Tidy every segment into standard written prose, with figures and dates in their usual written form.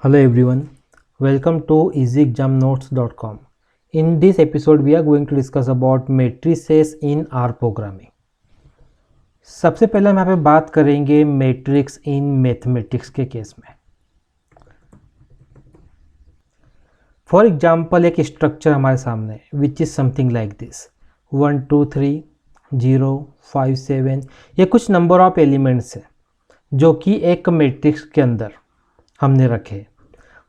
Hello everyone, welcome to easyexamnotes.com. In this episode we are going to discuss about matrices in R programming. सबसे पहले हम यहाँ पे बात करेंगे मैट्रिक्स इन मैथमेटिक्स के केस में. फॉर एग्जाम्पल एक स्ट्रक्चर हमारे सामने which is something like this 1 2 3 0 5 7. ये कुछ नंबर ऑफ एलिमेंट्स है जो कि एक मैट्रिक्स के अंदर हमने रखे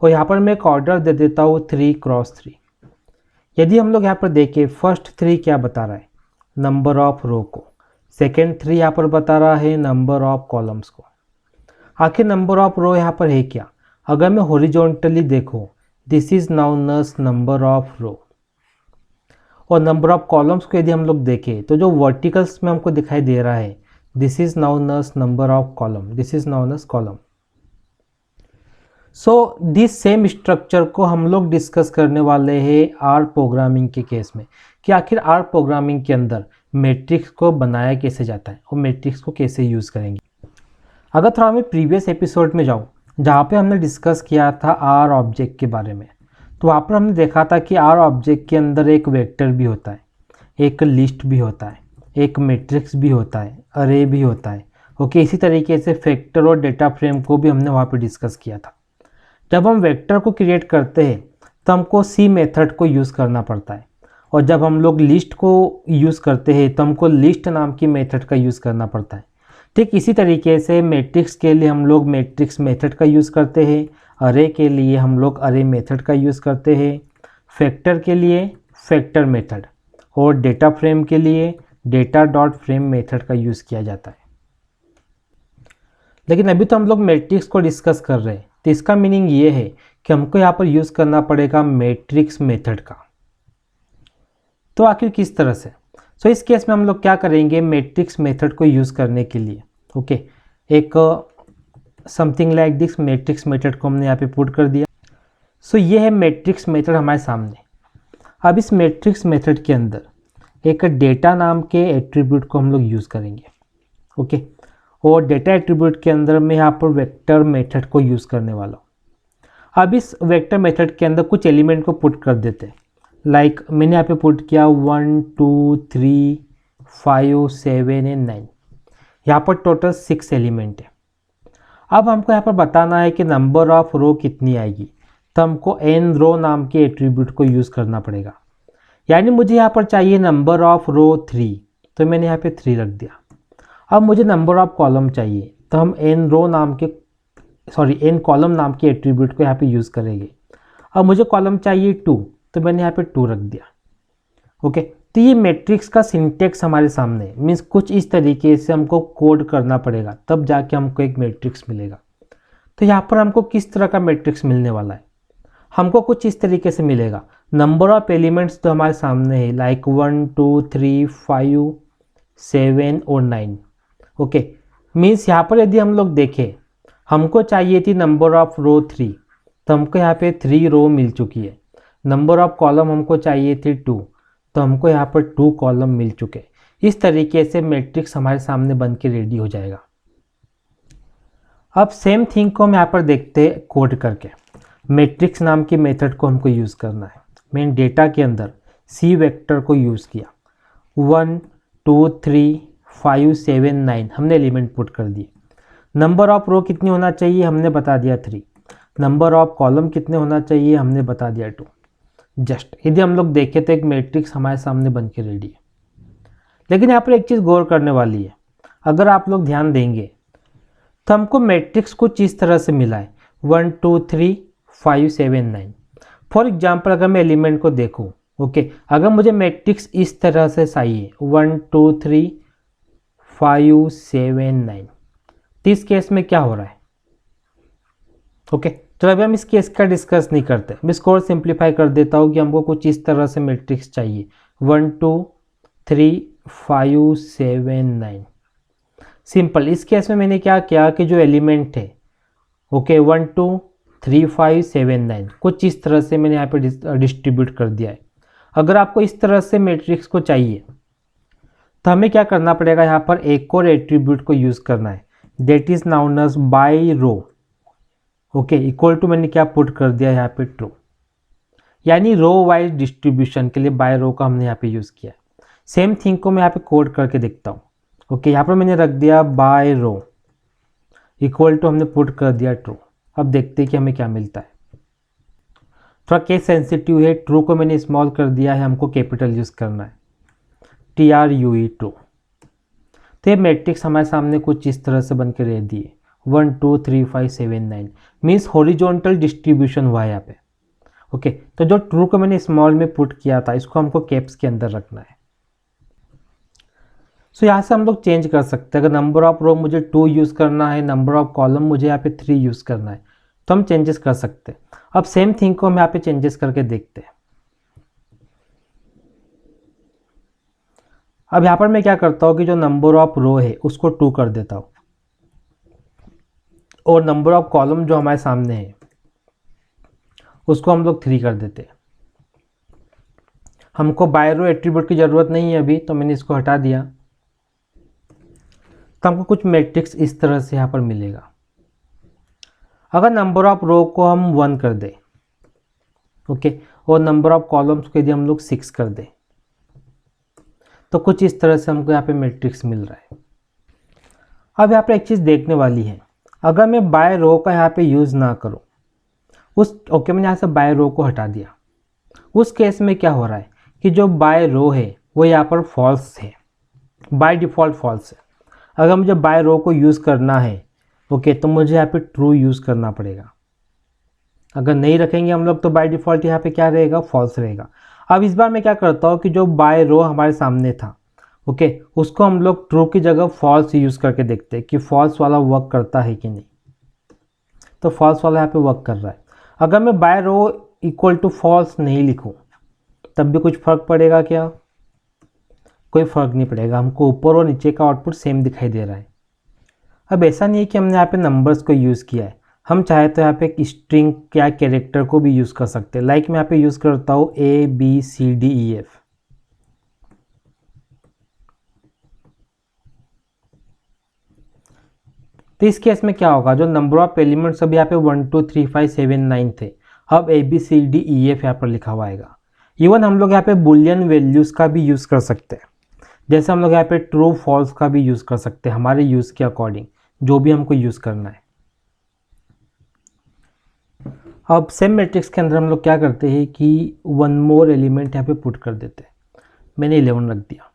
और यहाँ पर मैं एक ऑर्डर दे देता हूँ 3 क्रॉस 3. यदि हम लोग यहाँ पर देखें फर्स्ट 3 क्या बता रहा है, नंबर ऑफ रो को. सेकेंड 3 यहाँ पर बता रहा है नंबर ऑफ कॉलम्स को. आखिर नंबर ऑफ रो यहाँ पर है क्या? अगर मैं हॉरिजॉन्टली देखूँ, this is known as number of row. और नंबर ऑफ कॉलम्स को यदि हम लोग देखें तो जो वर्टिकल्स में हमको दिखाई दे रहा है, this is known as number of column. This is known as column. So this same structure को हम लोग डिस्कस करने वाले हैं आर प्रोग्रामिंग के केस में कि आखिर आर प्रोग्रामिंग के अंदर मैट्रिक्स को बनाया कैसे जाता है और मैट्रिक्स को कैसे यूज़ करेंगे. अगर थोड़ा मैं प्रीवियस एपिसोड में जाऊँ जहाँ पे हमने डिस्कस किया था आर ऑब्जेक्ट के बारे में, तो वहाँ पर हमने देखा था कि आर ऑब्जेक्ट के अंदर एक वेक्टर भी होता है, एक लिस्ट भी होता है, एक मैट्रिक्स भी होता है, अरे भी होता है. ओके, इसी तरीके से फैक्टर और डेटा फ्रेम को भी हमने वहाँ पर डिस्कस किया था. जब हम वेक्टर को क्रिएट करते हैं तो हमको सी मेथड को यूज़ करना पड़ता है, और जब हम लोग लिस्ट को यूज़ करते हैं तो हमको लिस्ट नाम की मेथड का यूज़ करना पड़ता है. ठीक इसी तरीके से मैट्रिक्स के लिए हम लोग मैट्रिक्स मेथड का यूज़ करते हैं, अरे के लिए हम लोग अरे मेथड का यूज़ करते हैं, फैक्टर के लिए फैक्टर मेथड, और डेटा फ्रेम के लिए डेटा डॉट फ्रेम मेथड का यूज़ किया जाता है. लेकिन अभी तो हम लोग मैट्रिक्स को डिस्कस कर रहे हैं, तो इसका मीनिंग ये है कि हमको यहाँ पर यूज़ करना पड़ेगा मैट्रिक्स मेथड का. तो आखिर किस तरह से? सो इस केस में हम लोग क्या करेंगे, मैट्रिक्स मेथड को यूज़ करने के लिए ओके एक something like this matrix method को हमने यहाँ पे पुट कर दिया. सो ये है मैट्रिक्स मेथड हमारे सामने. अब इस मैट्रिक्स मेथड के अंदर एक डेटा नाम के एट्रीब्यूट को हम लोग यूज़ करेंगे. ओके, और डेटा एट्रीब्यूट के अंदर मैं यहाँ पर वेक्टर मेथड को यूज़ करने वाला हूँ. अब इस वेक्टर मेथड के अंदर कुछ एलिमेंट को पुट कर देते हैं. लाइक मैंने यहाँ पे पुट किया 1 2 3 5 7 एंड 9. यहाँ पर टोटल 6 एलिमेंट है. अब हमको यहाँ पर बताना है कि नंबर ऑफ रो कितनी आएगी, तो हमको एन रो नाम के एट्रीब्यूट को यूज़ करना पड़ेगा. यानी मुझे यहाँ पर चाहिए नंबर ऑफ रो 3, तो मैंने यहाँ पे 3 रख दिया. अब मुझे नंबर ऑफ कॉलम चाहिए, तो हम एन कॉलम नाम के एट्रीब्यूट को यहाँ पे यूज़ करेंगे. अब मुझे कॉलम चाहिए 2, तो मैंने यहाँ पे 2 रख दिया. ओके, तो ये मैट्रिक्स का सिंटेक्स हमारे सामने मीन्स कुछ इस तरीके से हमको कोड करना पड़ेगा, तब जाके हमको एक मैट्रिक्स मिलेगा. तो यहाँ पर हमको किस तरह का मैट्रिक्स मिलने वाला है, हमको कुछ इस तरीके से मिलेगा. नंबर ऑफ एलिमेंट्स तो हमारे सामने है लाइक 1 2 3 5 7 और 9. ओके, मीन्स यहाँ पर यदि हम लोग देखें, हमको चाहिए थी नंबर ऑफ रो 3, तो हमको यहाँ पे 3 रो मिल चुकी है. नंबर ऑफ कॉलम हमको चाहिए थी 2, तो हमको यहाँ पर 2 कॉलम मिल चुके. इस तरीके से मैट्रिक्स हमारे सामने बन के रेडी हो जाएगा. अब सेम थिंग को हम यहाँ पर देखते हैं कोड करके. मैट्रिक्स नाम की मेथड को हमको यूज़ करना है. मैंने डेटा के अंदर सी वेक्टर को यूज़ किया. 1 2 3 5 7 9 हमने एलिमेंट पुट कर दिए. नंबर ऑफ रो कितनी होना चाहिए हमने बता दिया 3. नंबर ऑफ कॉलम कितने होना चाहिए हमने बता दिया 2. जस्ट यदि हम लोग देखें तो एक मैट्रिक्स हमारे सामने बन के रेडी है. लेकिन यहाँ पर एक चीज़ गौर करने वाली है. अगर आप लोग ध्यान देंगे तो हमको मैट्रिक्स कुछ इस तरह से मिला है 1 2 3 5 7 9. फॉर एग्जाम्पल अगर मैं एलिमेंट को देखूँ, ओके, अगर मुझे मैट्रिक्स इस तरह से चाहिए 1 2 3 5 7 9, तो इस केस में क्या हो रहा है? ओके, तो अभी हम इस केस का डिस्कस नहीं करते. मैं इसको और सिंप्लीफाई कर देता हूँ कि हमको कुछ इस तरह से मैट्रिक्स चाहिए 1 2 3 5 7 9. सिंपल. इस केस में मैंने क्या किया कि जो एलिमेंट है ओके 1 2 3 5 7 9 कुछ इस तरह से मैंने यहाँ पे डिस्ट्रीब्यूट कर दिया है. अगर आपको इस तरह से मैट्रिक्स को चाहिए तो हमें क्या करना पड़ेगा, यहाँ पर एक और एट्रीब्यूट को यूज़ करना है, that is known as by row. Okay, equal to मैंने क्या पुट कर दिया यहाँ पे ट्रू, यानी रो वाइज डिस्ट्रीब्यूशन के लिए बाय रो का हमने यहाँ पे यूज़ किया है। सेम थिंग को मैं यहाँ पे कोड करके देखता हूँ। ओके, यहाँ पर मैंने रख दिया बाय रो इक्वल टू हमने पुट कर दिया ट्रू। अब देखते हैं कि हमें क्या मिलता है। थोड़ा केस सेंसिटिव है, ट्रू को मैंने स्मॉल कर दिया है, हमको कैपिटल यूज़ करना है, TRUE ट्रू। तो ये मैट्रिक्स हमारे सामने कुछ इस तरह से बन के रह दिए 1 2 3 5 7 9 मीन्स हॉरिजॉन्टल डिस्ट्रीब्यूशन हुआ है यहाँ पे। ओके, तो जो ट्रू को मैंने स्मॉल में पुट किया था इसको हमको कैप्स के अंदर रखना है। सो यहाँ से हम लोग चेंज कर सकते हैं। अगर नंबर ऑफ रो मुझे 2 यूज़ करना है, नंबर ऑफ कॉलम मुझे यहाँ पे 3 यूज़ करना है, तो हम चेंजेस कर सकते हैं। अब सेम थिंग को हम यहाँ पे चेंजेस करके देखते हैं। अब यहाँ पर मैं क्या करता हूँ कि जो नंबर ऑफ रो है उसको 2 कर देता हूँ और नंबर ऑफ कॉलम जो हमारे सामने है उसको हम लोग 3 कर देते हैं। हमको बाय रो एट्रीब्यूट की ज़रूरत नहीं है अभी, तो मैंने इसको हटा दिया। तो हमको कुछ मैट्रिक्स इस तरह से यहाँ पर मिलेगा। अगर नंबर ऑफ रो को हम 1 कर दें, ओके, और नंबर ऑफ कॉलम्स को यदि हम लोग 6 कर दें, तो कुछ इस तरह से हमको यहाँ पे मैट्रिक्स मिल रहा है। अब यहाँ पे एक चीज़ देखने वाली है, अगर मैं बाय रो का यहाँ पे यूज़ ना करूँ ओके, मैंने यहाँ से बाय रो को हटा दिया, उस केस में क्या हो रहा है कि जो बाय रो है वो यहाँ पर फॉल्स है, बाय डिफ़ॉल्ट फॉल्स है। अगर मुझे बाय रो को यूज़ करना है ओके, तो मुझे यहाँ पे ट्रू यूज़ करना पड़ेगा। अगर नहीं रखेंगे हम लोग तो बाय डिफ़ॉल्ट यहाँ पे क्या रहेगा, फॉल्स रहेगा। अब इस बार मैं क्या करता हूँ कि जो बाय रो हमारे सामने था ओके, उसको हम लोग ट्रू की जगह फॉल्स यूज़ करके देखते हैं कि फॉल्स वाला वर्क करता है कि नहीं। तो फॉल्स वाला यहाँ पे वर्क कर रहा है। अगर मैं by row equal to false नहीं लिखूँ तब भी कुछ फ़र्क पड़ेगा क्या? कोई फ़र्क नहीं पड़ेगा, हमको ऊपर और नीचे का आउटपुट सेम दिखाई दे रहा है। अब ऐसा नहीं है कि हमने यहाँ पे नंबर्स को यूज़ किया है, हम चाहे तो यहाँ पे एक स्ट्रिंग या कैरेक्टर को भी यूज़ कर सकते हैं। लाइक मैं यहाँ पे यूज़ करता हूँ ABCDEF। तो इस केस में क्या होगा, जो नंबर ऑफ एलिमेंट्स अभी यहाँ पे 1 2 3 5 7 9 थे, अब ABCDEF यहाँ पर लिखा हुआ आएगा। इवन हम लोग यहाँ पे बुलियन वैल्यूज़ का भी यूज़ कर सकते हैं, जैसे हम लोग यहाँ पे ट्रू फॉल्स का भी यूज़ कर सकते हैं, हमारे यूज़ के अकॉर्डिंग जो भी हमको यूज़ करना है। अब सेम मैट्रिक्स के अंदर हम लोग क्या करते हैं कि 1 मोर एलिमेंट यहाँ पे पुट कर देते हैं। मैंने 11 रख दिया।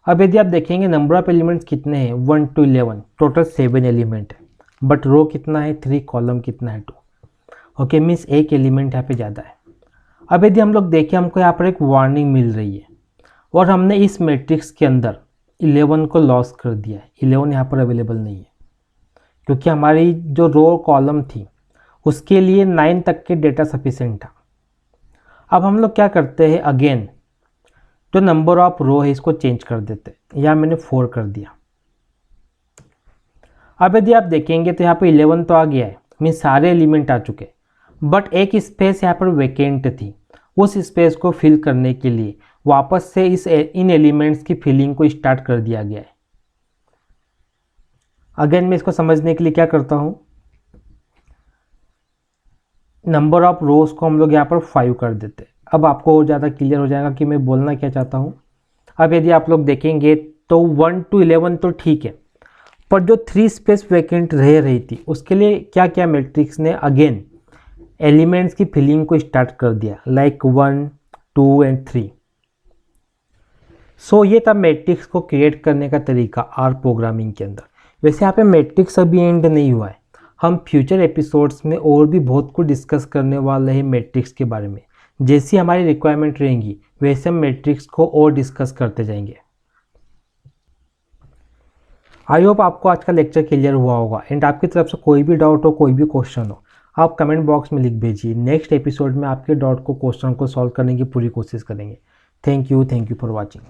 अब यदि आप देखेंगे नंबर ऑफ एलिमेंट्स कितने हैं, 1 to 11, टोटल 7 एलिमेंट है, बट रो कितना है 3, कॉलम कितना है 2। ओके, मीन्स एक एलिमेंट यहाँ पे ज़्यादा है। अब यदि हम लोग देखें, हमको यहाँ पर एक वार्निंग मिल रही है और हमने इस मैट्रिक्स के अंदर 11 को लॉस कर दिया है। 11 यहाँ पर अवेलेबल नहीं है क्योंकि हमारी जो रो कॉलम थी उसके लिए 9 तक के डेटा सफिशेंट था। अब हम लोग क्या करते हैं, अगेन जो नंबर ऑफ रो है इसको चेंज कर देते हैं। यहाँ मैंने 4 कर दिया। अब यदि आप देखेंगे तो यहाँ पे 11 तो आ गया है, मीन्स सारे एलिमेंट आ चुके, बट एक स्पेस यहाँ पर वैकेंट थी। उस स्पेस को फिल करने के लिए वापस से इन एलिमेंट्स की फिलिंग को स्टार्ट कर दिया गया है। अगेन मैं इसको समझने के लिए क्या करता हूँ, नंबर ऑफ रोज को हम लोग यहाँ पर 5 कर देते हैं। अब आपको और ज़्यादा क्लियर हो जाएगा कि मैं बोलना क्या चाहता हूँ। अब यदि आप लोग देखेंगे तो 1 to 11 तो ठीक है, पर जो 3 स्पेस वैकेंट रह रही थी उसके लिए क्या क्या मैट्रिक्स ने अगेन एलिमेंट्स की फिलिंग को स्टार्ट कर दिया, लाइक 1 2 एंड 3। सो ये था मैट्रिक्स को क्रिएट करने का तरीका आर प्रोग्रामिंग के अंदर। वैसे यहाँ पे मैट्रिक्स अभी एंड नहीं हुआ है, हम फ्यूचर एपिसोड्स में और भी बहुत कुछ डिस्कस करने वाले हैं मैट्रिक्स के बारे में। जैसी हमारी रिक्वायरमेंट रहेंगी वैसे हम मैट्रिक्स को और डिस्कस करते जाएंगे। आई होप आपको आज का लेक्चर क्लियर हुआ होगा एंड आपकी तरफ से कोई भी डाउट हो, कोई भी क्वेश्चन हो, आप कमेंट बॉक्स में लिख भेजिए। नेक्स्ट एपिसोड में आपके डाउट को, क्वेश्चन को सॉल्व करने की पूरी कोशिश करेंगे। Thank you for watching.